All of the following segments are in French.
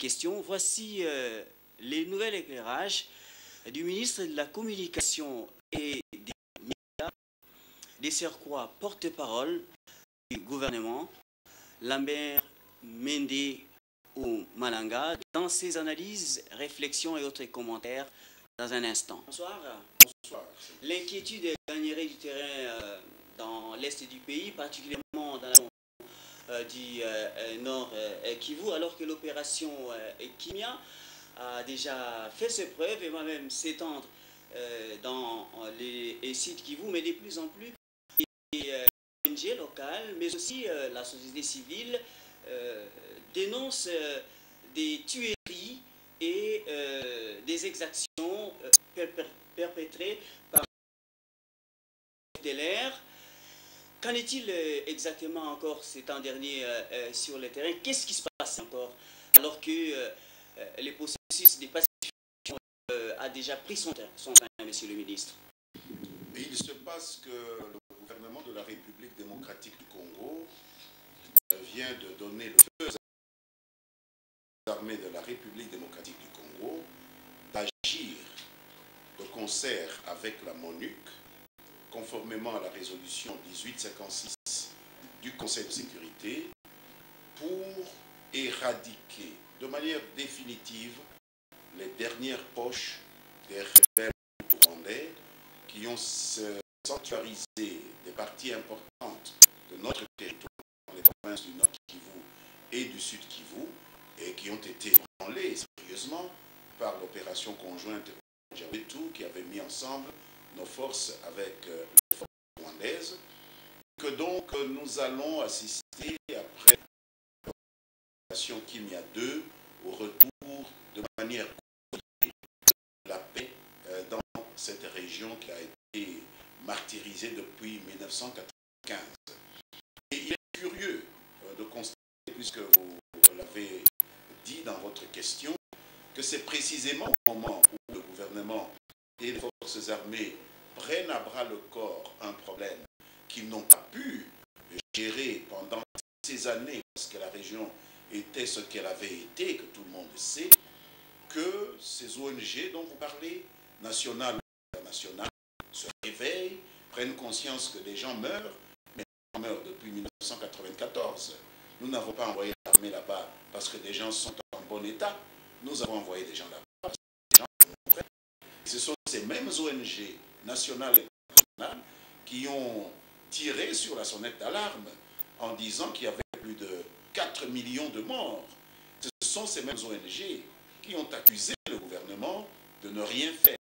questions. Voici les nouvelles éclairages du ministre de la Communication et des Médias, des Serquois porte-parole du gouvernement, Lambert Mende ou Malanga, dans ses analyses, réflexions et autres commentaires dans un instant. Bonsoir. Bonsoir. L'inquiétude gagnerait du terrain dans l'est du pays, particulièrement dans la du nord Kivu, alors que l'opération Kimia a déjà fait ses preuves et va même s'étendre dans les sites Kivu, mais de plus en plus les ONG locales, mais aussi la société civile dénoncent des tueries et des exactions perpétrées par FDLR. Qu'en est-il exactement encore ces temps derniers sur le terrain? Qu'est-ce qui se passe encore alors que les processus de pacification a déjà pris son temps, monsieur le ministre? Il se passe que le gouvernement de la République démocratique du Congo vient de donner le feu aux armées de la République démocratique du Congo d'agir de concert avec la MONUC, conformément à la résolution 1856 du Conseil de sécurité, pour éradiquer de manière définitive les dernières poches des rebelles rwandais qui ont sanctuarisé des parties importantes de notre territoire, dans les provinces du Nord Kivu et du Sud Kivu, et qui ont été branlés sérieusement par l'opération conjointe Djawetu qui avait mis ensemble nos forces avec les forces rwandaises, que donc nous allons assister après l'opération Kimia 2 au retour de manière de la paix dans cette région qui a été martyrisée depuis 1995. Et il est curieux de constater, puisque vous l'avez dit dans votre question, que c'est précisément au moment où le gouvernement et les forces armées prennent à bras le corps un problème qu'ils n'ont pas pu gérer pendant ces années, parce que la région était ce qu'elle avait été, que tout le monde sait, que ces ONG dont vous parlez, nationales ou internationales, se réveillent, prennent conscience que des gens meurent, mais des gens meurent depuis 1994. Nous n'avons pas envoyé l'armée là-bas parce que des gens sont en bon état. Nous avons envoyé des gens là-bas parce que des gens sont prêts. Ce sont ces mêmes ONG nationales et internationales qui ont tiré sur la sonnette d'alarme en disant qu'il y avait plus de 4 millions de morts. Ce sont ces mêmes ONG qui ont accusé le gouvernement de ne rien faire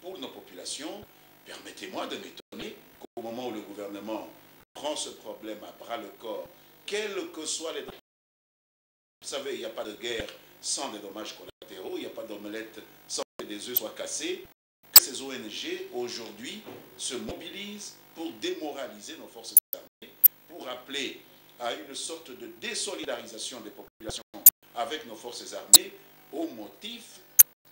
pour nos populations. Permettez-moi de m'étonner qu'au moment où le gouvernement prend ce problème à bras le corps, quels que soient les... Vous savez, il n'y a pas de guerre sans des dommages collatéraux, il n'y a pas d'omelette sans que des œufs soient cassés. Que ces ONG, aujourd'hui, se mobilisent pour démoraliser nos forces armées, pour appeler à une sorte de désolidarisation des populations avec nos forces armées, au motif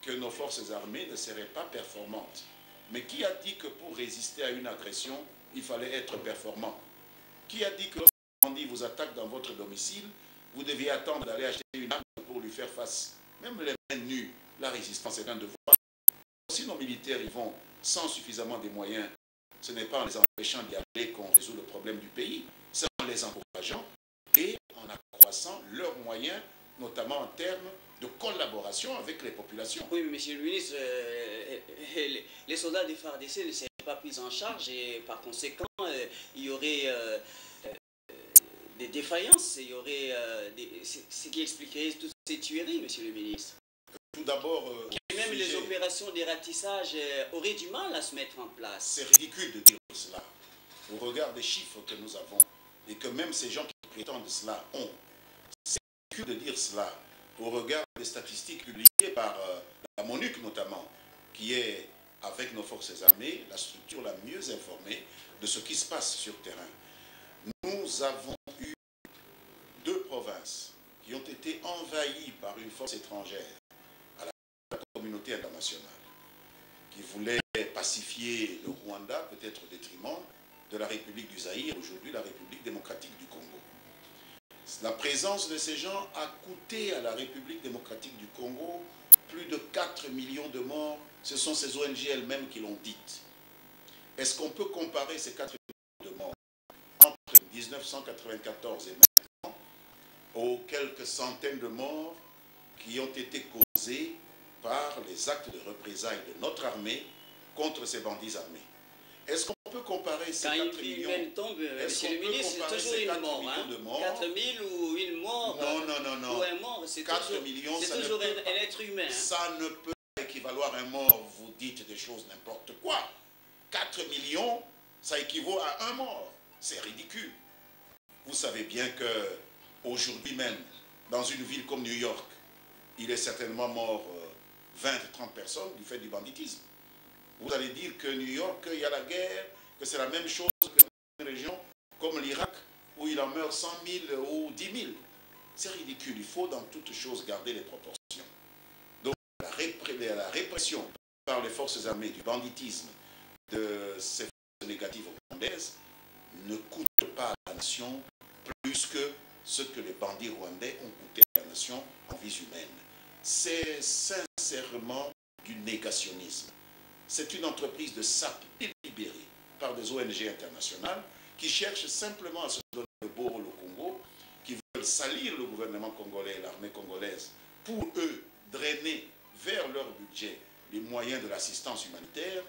que nos forces armées ne seraient pas performantes. Mais qui a dit que pour résister à une agression, il fallait être performant? Qui a dit que lorsque un bandit vous attaque dans votre domicile, vous deviez attendre d'aller acheter une arme pour lui faire face? Même les mains nues, la résistance est un devoir. Si nos militaires y vont sans suffisamment de moyens, ce n'est pas en les empêchant d'y aller qu'on résout le problème du pays, c'est en les encourageant et en accroissant leurs moyens, notamment en termes de collaboration avec les populations. Oui, mais monsieur le ministre, les soldats des FARDC ne seraient pas pris en charge et par conséquent, il y aurait des défaillances, il y aurait ce qui expliquerait toutes ces tueries, monsieur le ministre. Tout d'abord, même les opérations de ratissage auraient du mal à se mettre en place. C'est ridicule de dire cela au regard des chiffres que nous avons et que même ces gens qui prétendent cela ont. C'est ridicule de dire cela au regard des statistiques publiées par la MONUC notamment, qui est, avec nos forces armées, la structure la mieux informée de ce qui se passe sur terrain. Nous avons eu 2 provinces qui ont été envahies par une force étrangère à la communauté internationale, qui voulait pacifier le Rwanda, peut-être au détriment de la République du Zaïre, aujourd'hui la République démocratique du Congo. La présence de ces gens a coûté à la République démocratique 4 millions de morts, ce sont ces ONG elles-mêmes qui l'ont dites. Est-ce qu'on peut comparer ces 4 millions de morts entre 1994 et maintenant aux quelques centaines de morts qui ont été causés par les actes de représailles de notre armée contre ces bandits armés? Est-ce qu'on peut comparer ces 4 millions Monsieur le ministre, c'est toujours une mort. Hein? 4 000 ou une mort. Non. Ou un mort, c'est toujours un être humain. Hein? Ça ne peut pas équivaloir à un mort. Vous dites des choses n'importe quoi. 4 millions, ça équivaut à un mort. C'est ridicule. Vous savez bien que aujourd'hui même, dans une ville comme New York, il est certainement mort 20-30 personnes du fait du banditisme. Vous allez dire que New York, il y a la guerre, que c'est la même chose que dans une région comme l'Irak, où il en meurt 100 000 ou 10 000. C'est ridicule. Il faut dans toutes choses garder les proportions. Donc la répression par les forces armées du banditisme de ces forces négatives rwandaises ne coûte pas à la nation plus que ce que les bandits rwandais ont coûté à la nation en vies humaines. C'est sincèrement du négationnisme. C'est une entreprise de sape délibérée par des ONG internationales qui cherchent simplement à se donner le beau rôle au Congo, qui veulent salir le gouvernement congolais et l'armée congolaise pour eux drainer vers leur budget les moyens de l'assistance humanitaire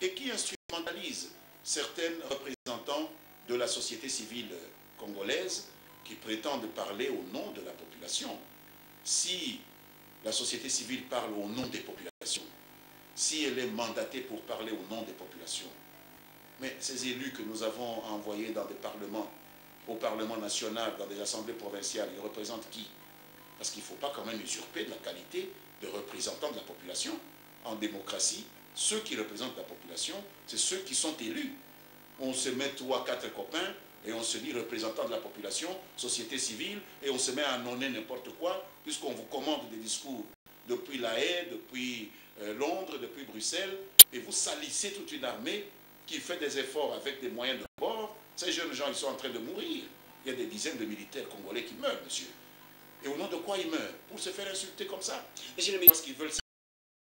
et qui instrumentalisent certains représentants de la société civile congolaise qui prétendent parler au nom de la population. Si la société civile parle au nom des populations, si elle est mandatée pour parler au nom des populations, mais ces élus que nous avons envoyés dans des parlements, au Parlement national, dans des assemblées provinciales, ils représentent qui? Parce qu'il ne faut pas quand même usurper de la qualité de représentants de la population. En démocratie, ceux qui représentent la population, c'est ceux qui sont élus. On se met 3 ou 4 copains et on se dit représentant de la population, société civile, et on se met à nonner n'importe quoi, puisqu'on vous commande des discours depuis La Haye, depuis Londres, depuis Bruxelles, et vous salissez toute une armée qui fait des efforts avec des moyens de bord. Ces jeunes gens, ils sont en train de mourir. Il y a des dizaines de militaires congolais qui meurent, monsieur. Et au nom de quoi ils meurent? Pour se faire insulter comme ça? Parce qu'ils veulent